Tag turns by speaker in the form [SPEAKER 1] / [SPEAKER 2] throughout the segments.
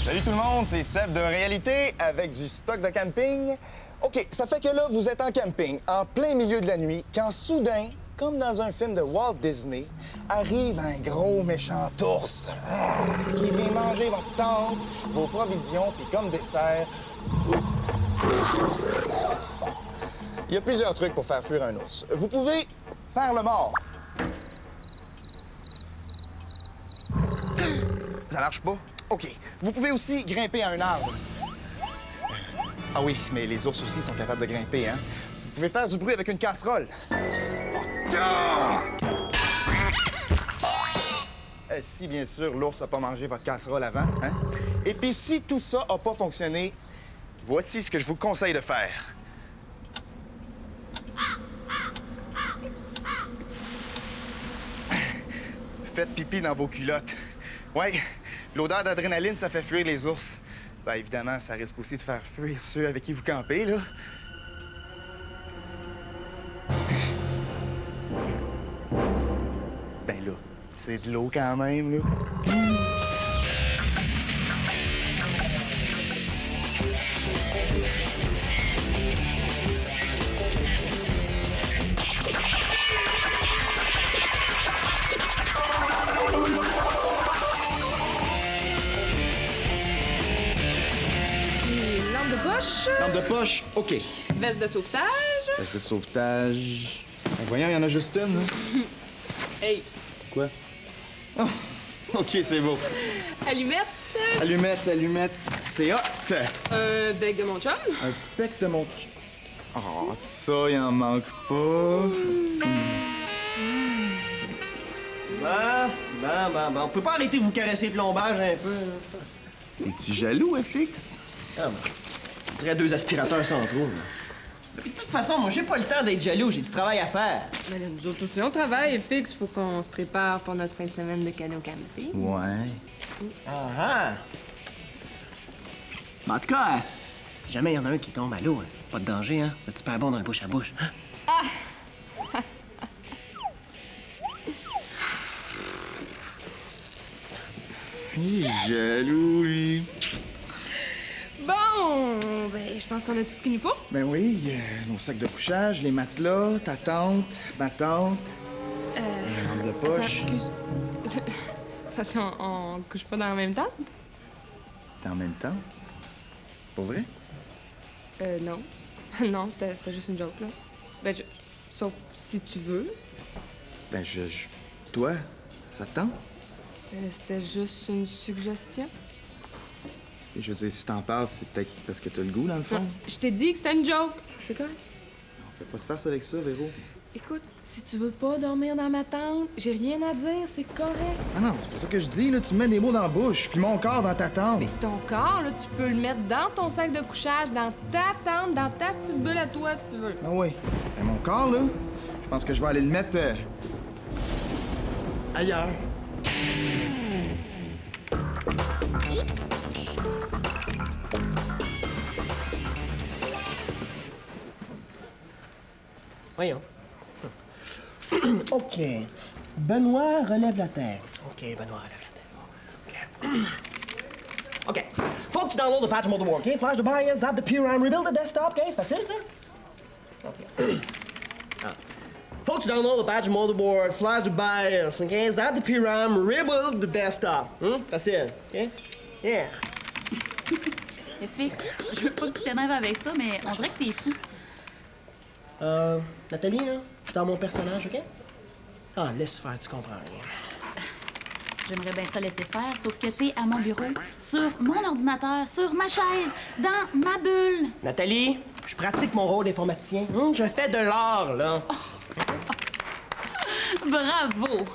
[SPEAKER 1] Salut tout le monde, c'est Seb de Réalité avec du stock de camping. OK, ça fait que là, vous êtes en camping, en plein milieu de la nuit, quand soudain, comme dans un film de Walt Disney, arrive un gros méchant ours qui vient manger votre tente, vos provisions, puis comme dessert, vous. Il y a plusieurs trucs pour faire fuir un ours. Vous pouvez faire le mort. Ça marche pas? OK. Vous pouvez aussi grimper à un arbre. Ah oui, mais les ours aussi sont capables de grimper, hein? Vous pouvez faire du bruit avec une casserole. Si, bien sûr, l'ours n'a pas mangé votre casserole avant, hein? Et puis, si tout ça n'a pas fonctionné, voici ce que je vous conseille de faire. Faites pipi dans vos culottes. Ouais, l'odeur d'adrénaline, ça fait fuir les ours. Ben, évidemment, ça risque aussi de faire fuir ceux avec qui vous campez, là. Ben là, c'est de l'eau quand même, là. Lampe de poche, OK.
[SPEAKER 2] Veste de sauvetage.
[SPEAKER 1] Veste de sauvetage. Ben, voyons, il y en a juste une, là.
[SPEAKER 2] Hey.
[SPEAKER 1] Quoi? Oh, OK, c'est beau.
[SPEAKER 2] Allumette.
[SPEAKER 1] Allumette, allumette, c'est hot!
[SPEAKER 2] Un bec de mon chum.
[SPEAKER 1] Un bec de mon... Oh, ça, il en manque pas.
[SPEAKER 3] Bon. On peut pas arrêter de vous caresser le plombage un peu?
[SPEAKER 1] Es-tu jaloux, FX?
[SPEAKER 3] Ah, bon. On dirait 2 aspirateurs centraux. Là. Puis de toute façon, moi, j'ai pas le temps d'être jaloux. J'ai du travail à faire.
[SPEAKER 2] Mais là, nous autres aussi, on travaille fixe. Faut qu'on se prépare pour notre fin de semaine de canot camping.
[SPEAKER 1] Ouais.
[SPEAKER 3] Ah. Mais en tout cas, si jamais il y en a un qui tombe à l'eau, hein, pas de danger, hein? Vous êtes super bon dans le bouche à bouche. Hein?
[SPEAKER 1] Il est jaloux, lui.
[SPEAKER 2] Bon, ben, je pense qu'on a tout ce qu'il nous faut.
[SPEAKER 1] Ben oui, nos sacs de couchage, les matelas, ta tante, ma tante. Lampe de poche.
[SPEAKER 2] Attends, excuse. Parce qu'on couche pas dans le même temps?
[SPEAKER 1] T'es en même temps? Pour vrai?
[SPEAKER 2] Non. Non, c'était juste une joke, là. Ben, sauf si tu veux.
[SPEAKER 1] Ben, toi, ça te tente?
[SPEAKER 2] Ben, là, c'était juste une suggestion.
[SPEAKER 1] Et je veux dire, si t'en parles, c'est peut-être parce que t'as le goût, dans le fond.
[SPEAKER 2] Non, je t'ai dit que c'était une joke. C'est correct.
[SPEAKER 1] On fait pas de farce avec ça, Véro.
[SPEAKER 2] Écoute, si tu veux pas dormir dans ma tente, j'ai rien à dire, c'est correct.
[SPEAKER 1] Non, c'est pas ça que je dis, là. Tu me mets des mots dans la bouche, puis mon corps dans ta tente.
[SPEAKER 2] Mais ton corps, là, tu peux le mettre dans ton sac de couchage, dans ta tente, dans ta petite bulle à toi, si tu veux.
[SPEAKER 1] Ah oui. Mais mon corps, là, je pense que je vais aller le mettre ailleurs.
[SPEAKER 3] Voyons. OK. Benoît relève la tête. OK, Benoît relève la tête. OK. OK. Faut que tu download le patch motherboard, OK? Flash the BIOS, zap the PRAM, rebuild the desktop, OK? Facile, ça? OK. Faut que tu download le patch motherboard, flash the BIOS, OK? Zap the PRAM, rebuild the desktop. Facile, OK? Yeah.
[SPEAKER 4] FX, je veux pas que tu t'énerves avec ça, mais on dirait que t'es fou.
[SPEAKER 3] Nathalie, là, je suis dans mon personnage, OK? Ah, laisse faire, tu comprends rien.
[SPEAKER 4] J'aimerais bien ça laisser faire, sauf que t'es à mon bureau, sur mon ordinateur, sur ma chaise, dans ma bulle.
[SPEAKER 3] Nathalie, je pratique mon rôle d'informaticien. Je fais de l'art, là.
[SPEAKER 4] Bravo!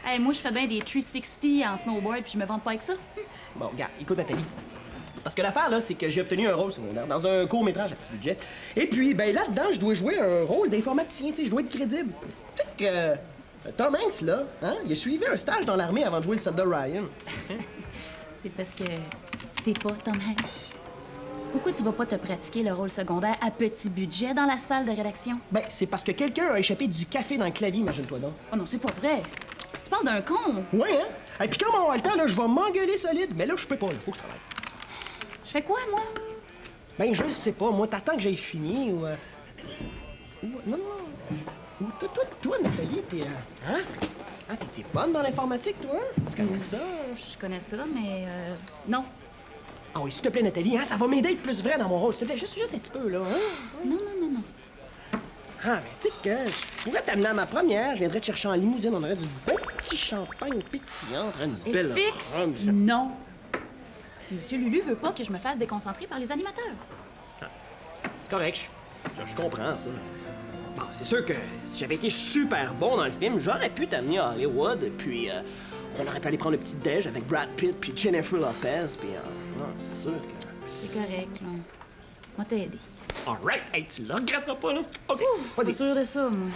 [SPEAKER 4] Hey, moi, je fais bien des 360 en snowboard, puis je me vante pas avec ça.
[SPEAKER 3] Bon, regarde, écoute, Nathalie. C'est parce que l'affaire, là, c'est que j'ai obtenu un rôle secondaire dans un court-métrage à petit budget. Et puis, ben là-dedans, je dois jouer un rôle d'informaticien, tu sais, je dois être crédible. Tu sais que Tom Hanks, là, hein, il a suivi un stage dans l'armée avant de jouer le soldat Ryan.
[SPEAKER 4] C'est parce que t'es pas Tom Hanks. Pourquoi tu vas pas te pratiquer le rôle secondaire à petit budget dans la salle de rédaction?
[SPEAKER 3] Ben, c'est parce que quelqu'un a échappé du café dans le clavier, imagine-toi donc.
[SPEAKER 4] Oh non, c'est pas vrai. Tu parles d'un con.
[SPEAKER 3] Ouais, hein? Et puis quand on va avoir le temps, là, je vais m'engueuler solide. Mais là, je peux pas, il faut que je travaille.
[SPEAKER 4] Je fais quoi, moi?
[SPEAKER 3] Ben, je sais pas. Moi, t'attends que j'aie fini ou... Non. Ou toi, Nathalie, t'es... Hein? Ah, t'es bonne dans l'informatique, toi? Hein? Tu connais ça?
[SPEAKER 4] Je connais ça, mais non.
[SPEAKER 3] Ah oui, s'il te plaît, Nathalie, hein? Ça va m'aider à être plus vrai dans mon rôle. S'il te plaît, juste un petit peu, là, hein?
[SPEAKER 4] Non.
[SPEAKER 3] Ah, mais tu sais que je pourrais t'amener à ma première. Je viendrais te chercher en limousine. On aurait du bon petit champagne pétillant. Une belle
[SPEAKER 4] Fixe,
[SPEAKER 3] robe.
[SPEAKER 4] non. Monsieur Lulu veut pas que je me fasse déconcentrer par les animateurs.
[SPEAKER 3] C'est correct, je comprends ça. Bon, c'est sûr que si j'avais été super bon dans le film, j'aurais pu t'amener à Hollywood, puis on aurait pu aller prendre le petit déj avec Brad Pitt puis Jennifer Lopez, puis non, c'est sûr que...
[SPEAKER 4] C'est correct, là. Moi t'aider.
[SPEAKER 3] All right, hey, tu le regretteras pas, là. OK,
[SPEAKER 4] Pas
[SPEAKER 3] vas-y.
[SPEAKER 4] sûr de ça, moi.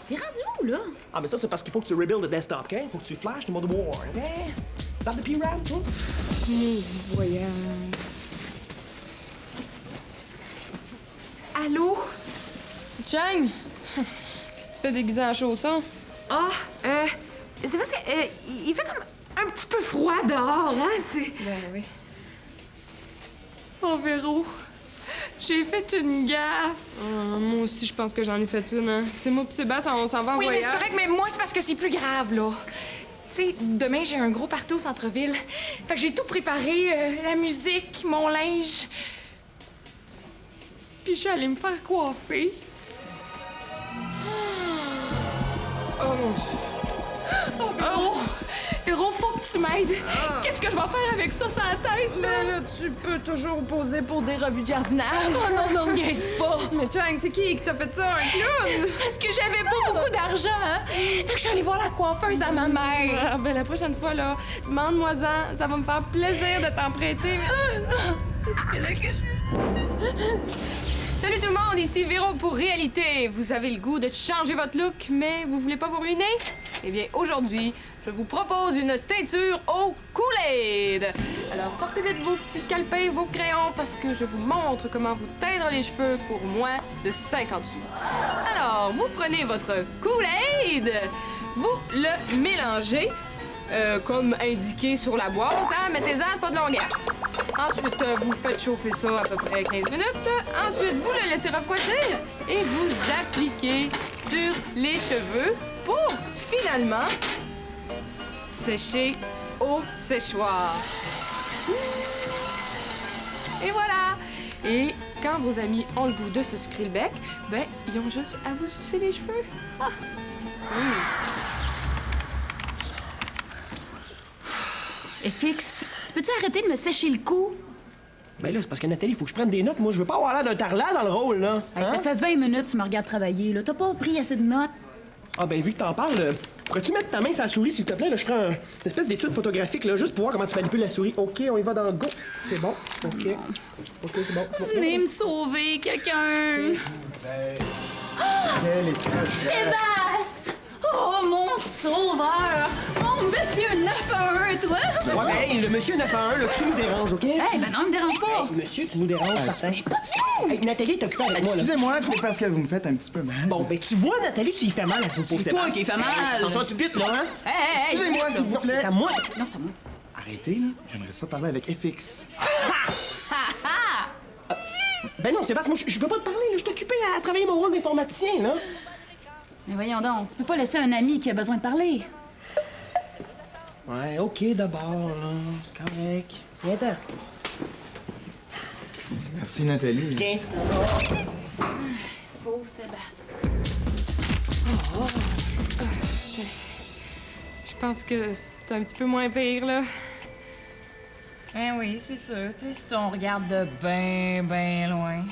[SPEAKER 4] T'es rendu où, là?
[SPEAKER 3] Ah, mais ça, c'est parce qu'il faut que tu rebuild le desktop, OK? Faut que tu flashes le mode war, OK? Stop the P-RAM, hein?
[SPEAKER 2] Maudit voyage.
[SPEAKER 5] Allô?
[SPEAKER 2] Chang! Qu'est-ce que tu fais déguisé en chausson?
[SPEAKER 5] Ah, c'est parce que il fait comme un petit peu froid dehors, hein? C'est...
[SPEAKER 2] Ben oui. Oh, Véro, j'ai fait une gaffe. Moi aussi, je pense que j'en ai fait une, hein. Tu sais, moi pis Sébastien, on s'en va en
[SPEAKER 5] Oui, mais
[SPEAKER 2] voyage.
[SPEAKER 5] c'est correct, mais moi, c'est parce que c'est plus grave, là. Tu sais, demain, j'ai un gros party au centre-ville. Fait que j'ai tout préparé, la musique, mon linge. Puis je suis allée me faire coiffer.
[SPEAKER 2] Oh mon Dieu.
[SPEAKER 5] Oh, Véro! Véro, faut que tu m'aides. Qu'est-ce que je vais faire avec ça sur la tête, là?
[SPEAKER 2] Là, tu peux toujours poser pour des revues de jardinage.
[SPEAKER 5] Oh non, niaise pas!
[SPEAKER 2] Mais Chang, c'est qui t'a fait ça, un clown?
[SPEAKER 5] C'est parce que j'avais pas beaucoup d'argent, hein? Fait que je suis allée voir la coiffeuse à ma mère.
[SPEAKER 2] Ah, ben la prochaine fois, là, demande-moi-en. Ça va me faire plaisir de t'en prêter. Salut tout le monde, ici Véro pour Réalité. Vous avez le goût de changer votre look, mais vous voulez pas vous ruiner? Eh bien, aujourd'hui, je vous propose une teinture au Kool-Aid. Alors, sortez vite vos petits calepins, vos crayons, parce que je vous montre comment vous teindre les cheveux pour moins de 50 sous. Alors, vous prenez votre Kool-Aid, vous le mélangez, comme indiqué sur la boîte, hein, mettez-en pas de longueur. Ensuite, vous faites chauffer ça à peu près 15 minutes. Ensuite, vous le laissez refroidir et vous appliquez sur les cheveux pour finalement sécher au séchoir. Et voilà! Et quand vos amis ont le goût de se sucrer le bec, ben, ils ont juste à vous sucer les cheveux. Ah.
[SPEAKER 4] FX, tu peux-tu arrêter de me sécher le cou?
[SPEAKER 3] Ben là, c'est parce que Nathalie, faut que je prenne des notes. Moi, je veux pas avoir l'air d'un tarlat dans le rôle, là.
[SPEAKER 4] Hey,
[SPEAKER 3] Hein?
[SPEAKER 4] ça fait 20 minutes que tu me regardes travailler, là. T'as pas pris assez de notes?
[SPEAKER 3] Ah, ben, vu que t'en parles, pourrais-tu mettre ta main sur la souris, s'il te plaît? Là, je ferai une espèce d'étude photographique, là, juste pour voir comment tu manipules la souris. OK, on y va dans le go. C'est bon. OK. OK, c'est bon.
[SPEAKER 4] Venez me sauver, quelqu'un! Sébastien! Oh, mon sauveur! Oh, monsieur 911, toi!
[SPEAKER 3] Ouais, ben, hey, le monsieur 911, là, tu nous déranges, OK?
[SPEAKER 4] Eh ben non, il me dérange pas!
[SPEAKER 3] Hey, monsieur, tu nous déranges, certain.
[SPEAKER 4] Mais pas du tout!
[SPEAKER 3] Hey, Nathalie, t'as occupé avec moi, là.
[SPEAKER 6] Excusez-moi, c'est parce que vous me faites un petit peu mal.
[SPEAKER 3] Bon, ben, tu vois, Nathalie, tu y fais mal à son pauvre
[SPEAKER 4] C'est toi
[SPEAKER 3] Sébastien.
[SPEAKER 4] qui fais mal.
[SPEAKER 3] Attention, tu vite, là, hein?
[SPEAKER 4] Hey!
[SPEAKER 6] Excusez-moi, s'il vous
[SPEAKER 3] Non, c'est
[SPEAKER 6] plaît.
[SPEAKER 3] à moi.
[SPEAKER 4] Non, c'est à moi.
[SPEAKER 6] Arrêtez, là. J'aimerais ça parler avec FX.
[SPEAKER 3] Ben non, Sébastien, moi, je peux pas te parler, là. Je suis occupé à travailler mon rôle d'informaticien, là.
[SPEAKER 4] Mais voyons donc, tu peux pas laisser un ami qui a besoin de parler.
[SPEAKER 3] Ouais, OK, d'abord, là. C'est correct. Viens-t'en.
[SPEAKER 6] Merci, Nathalie.
[SPEAKER 3] Viens-t'en.
[SPEAKER 4] Pauvre Sébastien.
[SPEAKER 2] Je pense que c'est un petit peu moins pire, là.
[SPEAKER 4] Eh oui, c'est sûr. Tu sais, si on regarde de ben loin.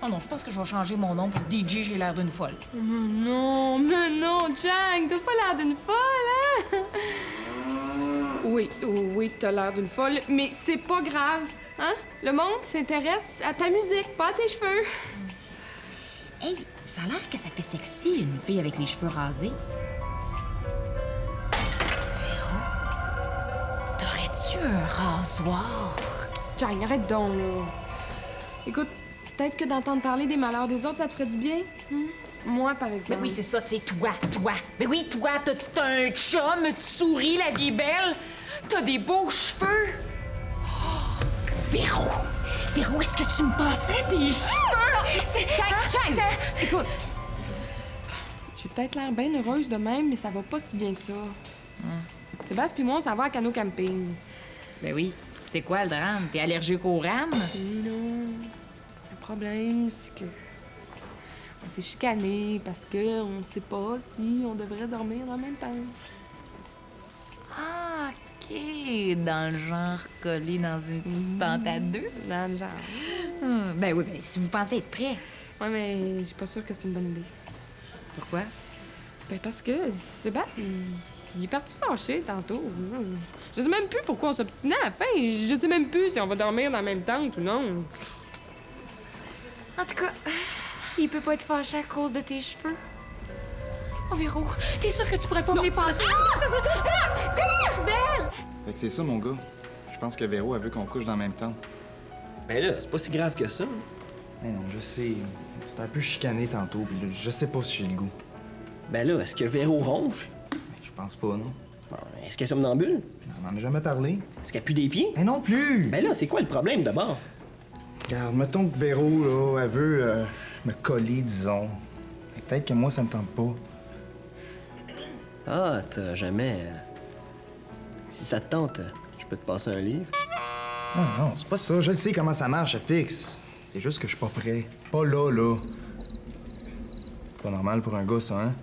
[SPEAKER 4] Oh non, je pense que je vais changer mon nom pour DJ, j'ai l'air d'une folle.
[SPEAKER 2] Non, mais non, Chang, t'as pas l'air d'une folle, hein? Oui, t'as l'air d'une folle, mais c'est pas grave, hein? Le monde s'intéresse à ta musique, pas à tes cheveux.
[SPEAKER 4] Hey, ça a l'air que ça fait sexy, une fille avec les cheveux rasés. Véro, t'aurais-tu un rasoir?
[SPEAKER 2] Chang, arrête donc, là. Écoute, peut-être que d'entendre parler des malheurs des autres, ça te ferait du bien. moi, par exemple.
[SPEAKER 4] Mais oui, c'est ça, tu sais, toi. Mais oui, toi, t'as un chum, tu souris, la vie est belle. T'as des beaux cheveux. Oh, Véro, est-ce que tu me passais tes cheveux? Chang!
[SPEAKER 2] Écoute, j'ai peut-être l'air bien heureuse de même, mais ça va pas si bien que ça. Sébastien puis moi, on s'en va à canot camping.
[SPEAKER 4] Ben oui. C'est quoi le drame? T'es allergique aux rames?
[SPEAKER 2] Non. Le problème, c'est que on s'est chicané parce que on sait pas si on devrait dormir en même temps.
[SPEAKER 4] Ah, OK. Dans le genre collé dans une petite tente à deux?
[SPEAKER 2] Dans le genre.
[SPEAKER 4] Ben oui, si vous pensez être prêt.
[SPEAKER 2] Ouais, mais je suis pas sûre que c'est une bonne idée.
[SPEAKER 4] Pourquoi?
[SPEAKER 2] Ben parce que Sébastien, il est parti fâché tantôt. Je sais même plus pourquoi on s'obstinait à la fin. Je sais même plus si on va dormir dans la même tente ou non.
[SPEAKER 5] En tout cas, il peut pas être fâché à cause de tes cheveux. Oh, Véro, t'es sûr que tu pourrais pas me les passer? Non, ça serait... Ah! Je suis belle!
[SPEAKER 6] Fait que c'est ça, mon gars. Je pense que Véro, elle veut qu'on couche dans le même temps.
[SPEAKER 3] Ben là, c'est pas si grave que ça.
[SPEAKER 6] Mais non, je sais. C'était un peu chicané tantôt, puis là, je sais pas si j'ai le goût.
[SPEAKER 3] Ben là, est-ce que Véro ronfle?
[SPEAKER 6] Je pense pas, non.
[SPEAKER 3] Bon, est-ce qu'elle est somnambule?
[SPEAKER 6] On en a jamais parlé.
[SPEAKER 3] Est-ce qu'elle pue des pieds?
[SPEAKER 6] Mais non plus!
[SPEAKER 3] Ben là, c'est quoi le problème d'abord?
[SPEAKER 6] Regarde, mettons que Véro, là, elle veut me coller, disons. Mais peut-être que moi, ça me tente pas.
[SPEAKER 3] Ah, t'as jamais. Si ça te tente, je peux te passer un livre.
[SPEAKER 6] Non, non, c'est pas ça. Je sais comment ça marche, fixe. C'est juste que je suis pas prêt. Pas là, là. Pas normal pour un gars, ça, hein?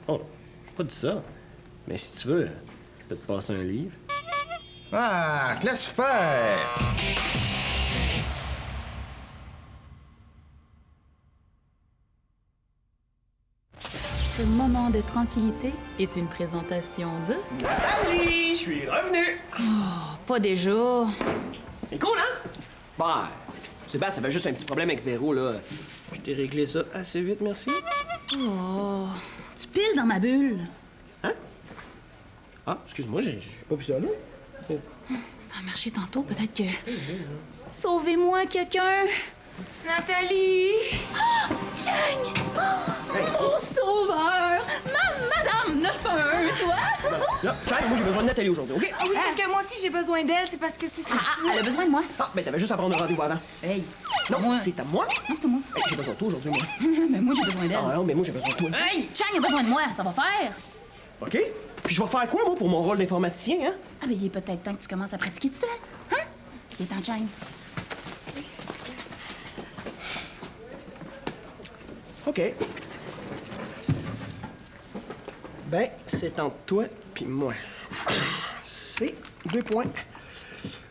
[SPEAKER 3] Oh, j'ai pas dit ça. Mais si tu veux, je peux te passer un livre.
[SPEAKER 6] Ah, que laisse faire!
[SPEAKER 7] Ce moment de tranquillité est une présentation de...
[SPEAKER 3] Salut, je suis revenu!
[SPEAKER 7] Pas déjà.
[SPEAKER 3] C'est cool, hein? Bah, Sébastien, ça avait juste un petit problème avec Véro, là. Je t'ai réglé ça assez vite, merci.
[SPEAKER 7] Oh, tu piles dans ma bulle.
[SPEAKER 3] Ah, excuse-moi, j'ai pas vu ça, là.
[SPEAKER 7] Ça a marché tantôt, peut-être que... Sauvez-moi, quelqu'un!
[SPEAKER 5] Nathalie!
[SPEAKER 7] Chang! Mon sauveur! Madame 911, toi!
[SPEAKER 3] Là, Chang, moi, j'ai besoin de Nathalie aujourd'hui, OK?
[SPEAKER 5] Ah oui, c'est parce que moi aussi j'ai besoin d'elle, c'est parce que c'est...
[SPEAKER 7] Elle a besoin de moi.
[SPEAKER 3] Ah, ben t'avais juste à prendre un rendez-vous avant.
[SPEAKER 7] Hey,
[SPEAKER 3] Non,
[SPEAKER 7] moi.
[SPEAKER 3] c'est à moi?
[SPEAKER 7] Non, c'est moi.
[SPEAKER 3] Hey, j'ai besoin de toi aujourd'hui, moi.
[SPEAKER 7] Mais moi, j'ai besoin d'elle.
[SPEAKER 3] Ah non, mais moi, j'ai besoin de toi.
[SPEAKER 7] Hey, Chang a besoin de moi, ça va faire?
[SPEAKER 3] OK? Puis je vais faire quoi, moi, pour mon rôle d'informaticien, hein?
[SPEAKER 7] Ah, ben, il est peut-être temps que tu commences à pratiquer tout seul. Hein? Il est temps, Chang.
[SPEAKER 3] OK. Ben, c'est entre toi puis moi. C'est 2 points.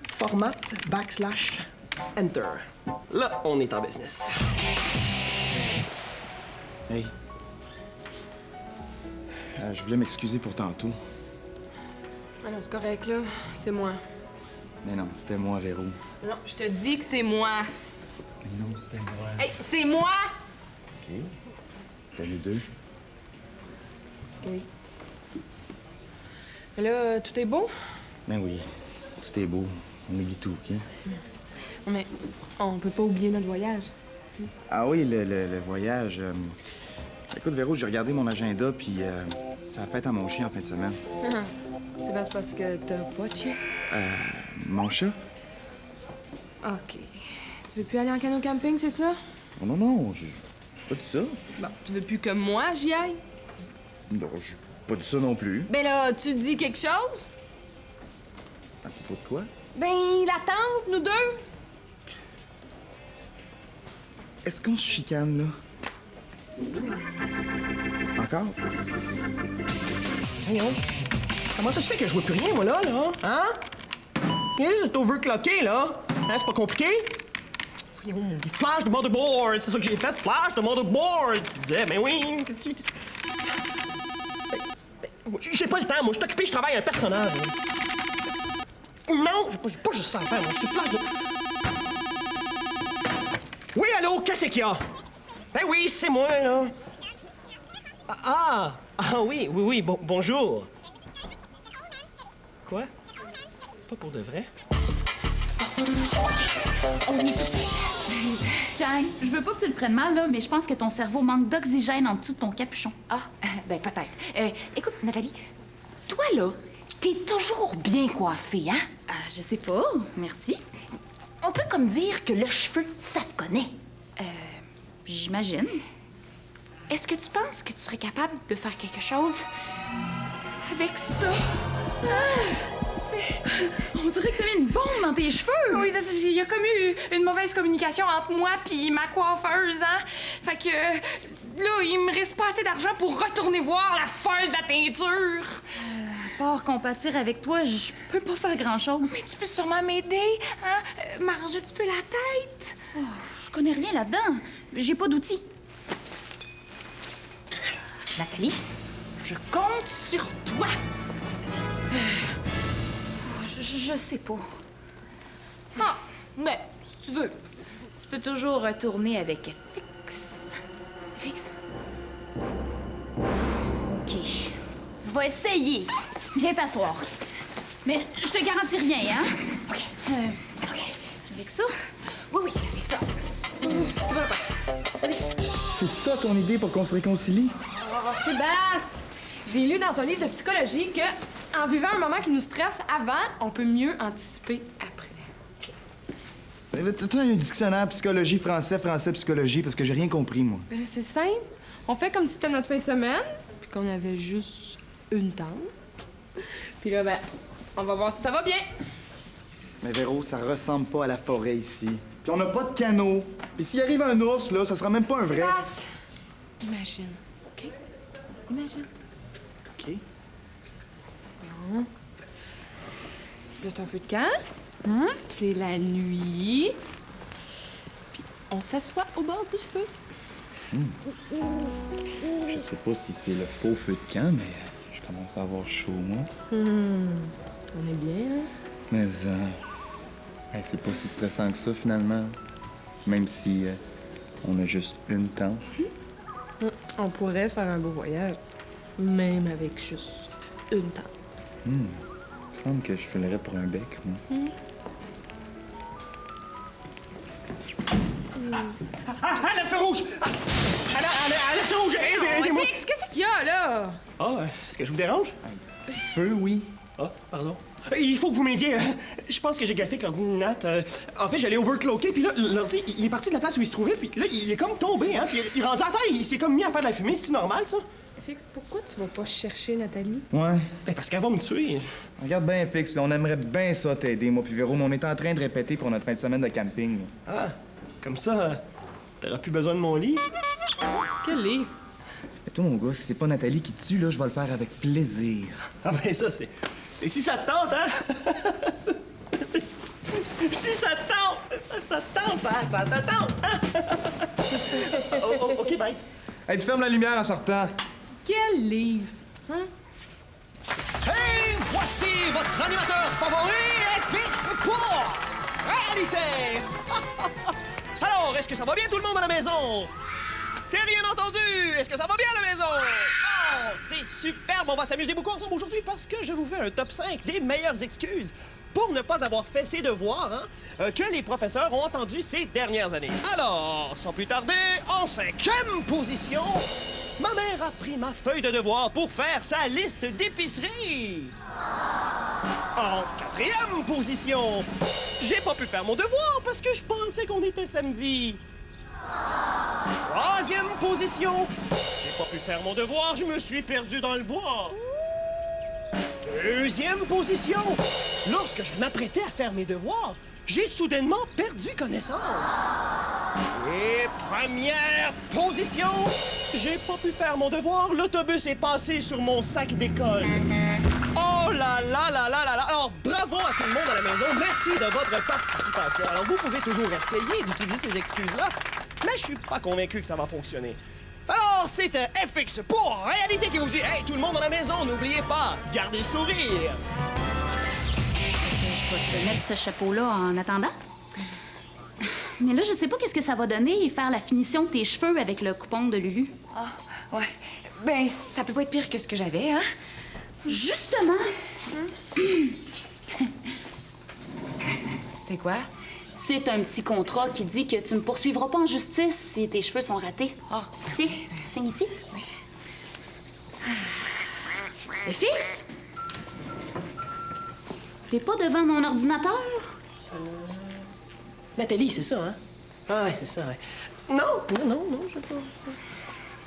[SPEAKER 3] Format / Enter. Là, on est en business.
[SPEAKER 6] Hey. Je voulais m'excuser pour tantôt.
[SPEAKER 2] Ah non, c'est correct, là. C'est moi.
[SPEAKER 6] Mais non, c'était moi, Véro.
[SPEAKER 2] Non, je te dis que c'est moi.
[SPEAKER 6] Mais non, c'était moi.
[SPEAKER 2] Hey, c'est moi!
[SPEAKER 6] OK. C'était nous deux.
[SPEAKER 2] Oui. Mais là, tout est beau?
[SPEAKER 6] Ben oui. Tout est beau. On oublie tout, OK?
[SPEAKER 2] Mais on peut pas oublier notre voyage.
[SPEAKER 6] Ah oui, le voyage. Écoute, Véro, j'ai regardé mon agenda, puis ça a fait à mon chien en fin de semaine.
[SPEAKER 2] C'est parce que t'as pas de chien?
[SPEAKER 6] Mon chat?
[SPEAKER 2] OK. Tu veux plus aller en canot camping, c'est ça?
[SPEAKER 6] Oh non, non, j'ai pas dit ça.
[SPEAKER 2] Bon, tu veux plus que moi, j'y aille?
[SPEAKER 6] Non, j'ai pas dit ça non plus.
[SPEAKER 2] Ben là, tu dis quelque chose?
[SPEAKER 6] À propos de quoi?
[SPEAKER 2] Ben, la tente, nous deux.
[SPEAKER 6] Est-ce qu'on se chicane, là? Encore?
[SPEAKER 3] Voyons. Comment ça se fait que je vois plus rien, moi, là? Hein? C'est overclocké, là. Hein, c'est pas compliqué? Voyons, des flashs de motherboard. C'est ça que j'ai fait, flash de motherboard. Tu disais, ben oui, qu'est-ce que tu... J'ai pas le temps, moi. Je suis occupé, je travaille un personnage. Là. Non, j'ai pas juste ça à faire, moi. C'est flash de... Oui, allô, qu'est-ce qu'il y a? Ben oui, c'est moi, là. Ah oui, bonjour. Quoi? Pas pour de vrai?
[SPEAKER 4] On est tout seul.
[SPEAKER 7] Chang, je veux pas que tu le prennes mal, là, mais je pense que ton cerveau manque d'oxygène en dessous de ton capuchon.
[SPEAKER 4] Ah, ben peut-être. Écoute, Nathalie, toi, là, t'es toujours bien coiffée, hein?
[SPEAKER 7] Je sais pas. Merci.
[SPEAKER 4] On peut comme dire que le cheveu, ça te connaît.
[SPEAKER 7] J'imagine.
[SPEAKER 4] Est-ce que tu penses que tu serais capable de faire quelque chose avec ça?
[SPEAKER 7] On dirait que t'as mis une bombe dans tes cheveux.
[SPEAKER 2] Oui, il y a comme eu une mauvaise communication entre moi puis ma coiffeuse, hein? Fait que là, il me reste pas assez d'argent pour retourner voir la folle de la teinture.
[SPEAKER 7] À part compatir avec toi, je peux pas faire grand-chose.
[SPEAKER 2] Mais tu peux sûrement m'aider, hein? M'arranger un petit peu la tête.
[SPEAKER 7] Je connais rien là-dedans. J'ai pas d'outils.
[SPEAKER 4] Nathalie, je compte sur toi.
[SPEAKER 7] Je sais pas.
[SPEAKER 4] Ah, mais si tu veux, tu peux toujours retourner avec Fix.
[SPEAKER 7] Fix. OK. Je vais essayer. Viens t'asseoir. Mais je te garantis rien, hein?
[SPEAKER 4] OK.
[SPEAKER 7] Avec ça?
[SPEAKER 4] Oui, avec ça.
[SPEAKER 6] C'est ça ton idée pour qu'on se réconcilie?
[SPEAKER 2] Sébastien, j'ai lu dans un livre de psychologie que en vivant un moment qui nous stresse avant, on peut mieux anticiper après.
[SPEAKER 6] T'as un dictionnaire psychologie, français, psychologie, parce que j'ai rien compris, moi.
[SPEAKER 2] Ben là, c'est simple. On fait comme si c'était notre fin de semaine, puis qu'on avait juste une tente. Puis là, ben, on va voir si ça va bien.
[SPEAKER 6] Mais Véro, ça ressemble pas à la forêt ici. Puis on n'a pas de canot. Puis s'il arrive un ours, là, ça sera même pas un vrai.
[SPEAKER 2] Sébastien, imagine, OK? Imagine.
[SPEAKER 6] OK.
[SPEAKER 2] Là, c'est un feu de camp. C'est la nuit. Puis on s'assoit au bord du feu.
[SPEAKER 6] Je sais pas si c'est le faux feu de camp, mais je commence à avoir chaud, moi.
[SPEAKER 2] On est bien, hein?
[SPEAKER 6] Mais c'est pas si stressant que ça, finalement. Même si on a juste une tente.
[SPEAKER 2] On pourrait faire un beau voyage, même avec juste une tente.
[SPEAKER 6] Il me semble que je filerais pour un bec, moi.
[SPEAKER 3] Ah, le feu rouge! Ah, le feu rouge! Aidez-moi!
[SPEAKER 2] Fix, qu'est-ce qu'il y a, là?
[SPEAKER 3] Ah, est-ce que je vous dérange?
[SPEAKER 6] Un petit peu, oui.
[SPEAKER 3] Ah, pardon. Il faut que vous m'aidiez. Je pense que j'ai gaffé avec l'ordi de Nat. En fait, j'allais overclocker, puis là, l'ordi, il est parti de la place où il se trouvait, puis là, il est comme tombé, hein. Puis il est rendu à terre, il s'est comme mis à faire de la fumée. C'est-tu normal, ça?
[SPEAKER 2] Fix, pourquoi tu vas pas chercher Nathalie?
[SPEAKER 6] Ouais.
[SPEAKER 3] Ben, parce qu'elle va me tuer.
[SPEAKER 6] Regarde bien, Fix, on aimerait bien ça t'aider, moi puis Véro, mais on est en train de répéter pour notre fin de semaine de camping.
[SPEAKER 3] Ah, comme ça, t'auras plus besoin de mon lit.
[SPEAKER 2] Quel livre?
[SPEAKER 6] Et toi, mon gars, si c'est pas Nathalie qui te tue, là, je vais le faire avec plaisir.
[SPEAKER 3] Ah, ben ça, c'est... Et si ça te tente, hein? Si ça te tente! Ça te tente, ça te tente! Hein? OK, bye.
[SPEAKER 6] Hey, puis ferme la lumière en sortant.
[SPEAKER 2] Quel livre? Hein?
[SPEAKER 3] Hey, voici votre animateur favori, FX pour Réalité! Alors, est-ce que ça va bien tout le monde à la maison? J'ai rien entendu! Est-ce que ça va bien à la maison? Oh, c'est superbe! On va s'amuser beaucoup ensemble aujourd'hui parce que je vous fais un top 5 des meilleures excuses pour ne pas avoir fait ses devoirs que les professeurs ont entendus ces dernières années. Alors, sans plus tarder, en 5e position, ma mère a pris ma feuille de devoir pour faire sa liste d'épicerie. En 4e position, j'ai pas pu faire mon devoir parce que je pensais qu'on était samedi. 3e position, j'ai pas pu faire mon devoir, je me suis perdu dans le bois. 2e position, lorsque je m'apprêtais à faire mes devoirs, j'ai soudainement perdu connaissance. Et 1re position, j'ai pas pu faire mon devoir, l'autobus est passé sur mon sac d'école. Oh là là là là là là! Alors, bravo à tout le monde à la maison. Merci de votre participation. Alors, vous pouvez toujours essayer d'utiliser ces excuses-là, mais je suis pas convaincu que ça va fonctionner. Alors, c'était FX pour Réalité qui vous dit « Hey, tout le monde à la maison, n'oubliez pas, gardez le sourire! »
[SPEAKER 7] Je vais te mettre ce chapeau-là en attendant. Mais là, je sais pas qu'est-ce que ça va donner faire la finition de tes cheveux avec le coupon de Lulu.
[SPEAKER 4] Ah, ouais. Ben, ça peut pas être pire que ce que j'avais, hein? C'est quoi?
[SPEAKER 7] C'est un petit contrat qui dit que tu me poursuivras pas en justice si tes cheveux sont ratés.
[SPEAKER 4] Ah,
[SPEAKER 7] Tiens, signe ici. Oui. Mais fixe! T'es pas devant mon ordinateur?
[SPEAKER 3] Nathalie, c'est ça, hein? Ah, ouais, c'est ça, ouais. Non, je sais pas.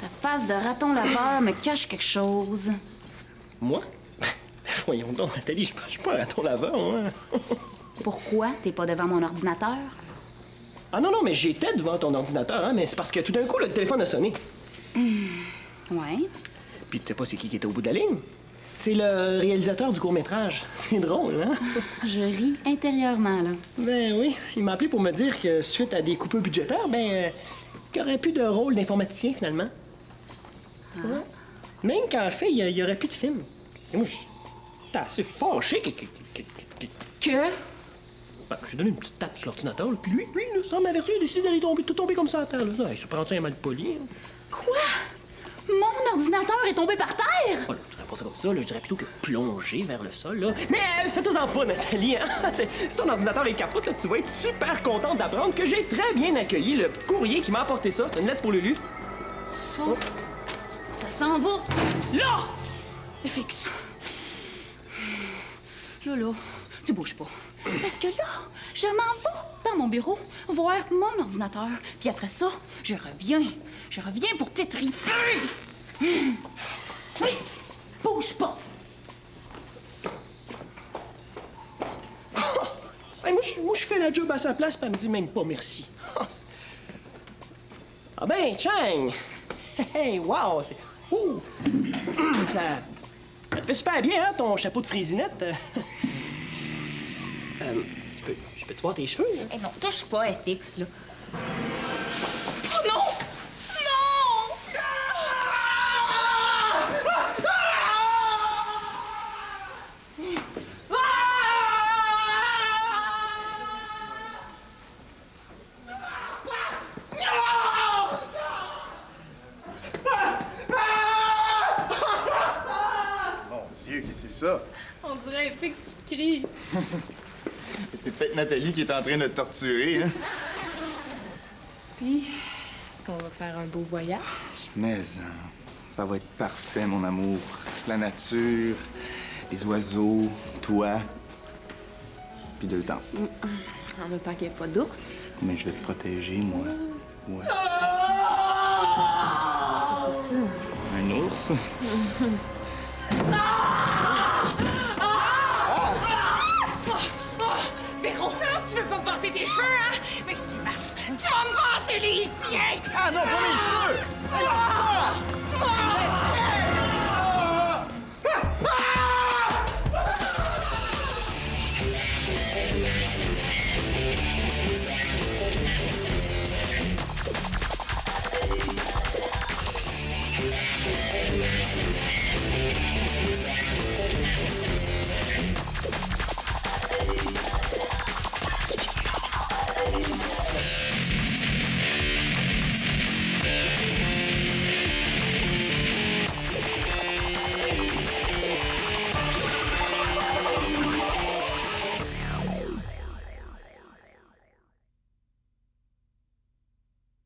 [SPEAKER 7] Ta face de raton laveur me cache quelque chose.
[SPEAKER 3] Moi? Voyons donc, Nathalie, je suis pas un raton laveur, moi.
[SPEAKER 7] Pourquoi t'es pas devant mon ordinateur?
[SPEAKER 3] Ah non, mais j'étais devant ton ordinateur, hein, mais c'est parce que tout d'un coup, le téléphone a sonné.
[SPEAKER 7] Ouais.
[SPEAKER 3] Puis tu sais pas c'est qui était au bout de la ligne? C'est le réalisateur du court-métrage. C'est drôle, hein?
[SPEAKER 7] Je ris intérieurement, là.
[SPEAKER 3] Ben oui, il m'a appelé pour me dire que suite à des coupures budgétaires, qu'il n'y aurait plus de rôle d'informaticien, finalement. Ouais. Même qu'en fait, il y aurait plus de film. Et moi, j'étais assez fâché que... Ben, j'ai donné une petite tape sur l'ordinateur, là, puis lui, là, sans m'avertir, il a décidé d'aller tout tomber comme ça à terre. Là. Il se prend un mal poli. Hein.
[SPEAKER 7] Quoi? Mon ordinateur est tombé par terre?
[SPEAKER 3] Oh, là, je dirais pas ça comme ça, là, je dirais plutôt que plonger vers le sol. Là. Mais faites-en pas, Nathalie. Hein? Si ton ordinateur est capote, là, tu vas être super contente d'apprendre que j'ai très bien accueilli le courrier qui m'a apporté ça. C'est une lettre pour Lulu.
[SPEAKER 7] Ça... Ça s'en va là! Fixe. Là, tu bouges pas. Parce que là, je m'en vais dans mon bureau voir mon ordinateur. Puis après ça, je reviens. Je reviens pour t'étriper. Bouge pas.
[SPEAKER 3] Hey, moi, je fais la job à sa place, puis elle me dit même pas merci. Ah ben, Chang! Hey, wow! C'est... Ouh! Ça te fait super bien, hein, ton chapeau de frésinette. Je peux te voir tes cheveux, là?
[SPEAKER 7] Eh non, touche pas, FX, là.
[SPEAKER 2] Oh non! Non!
[SPEAKER 6] Mon Dieu, qu'est-ce que c'est ça?
[SPEAKER 2] On dirait FX qui crie.
[SPEAKER 6] C'est peut-être Nathalie qui est en train de te torturer, hein?
[SPEAKER 4] Puis, est-ce qu'on va faire un beau voyage?
[SPEAKER 6] Mais ça va être parfait, mon amour. La nature, les oiseaux, toi, puis deux temps.
[SPEAKER 4] En autant qu'il n'y ait pas d'ours.
[SPEAKER 6] Mais je vais te protéger, moi. Ouais.
[SPEAKER 4] C'est ça.
[SPEAKER 6] Un ours?
[SPEAKER 4] Véro, tu veux pas me passer tes cheveux, hein? Mais c'est masse. Tu vas me passer les tiens!
[SPEAKER 6] Ah non, pas mes cheveux!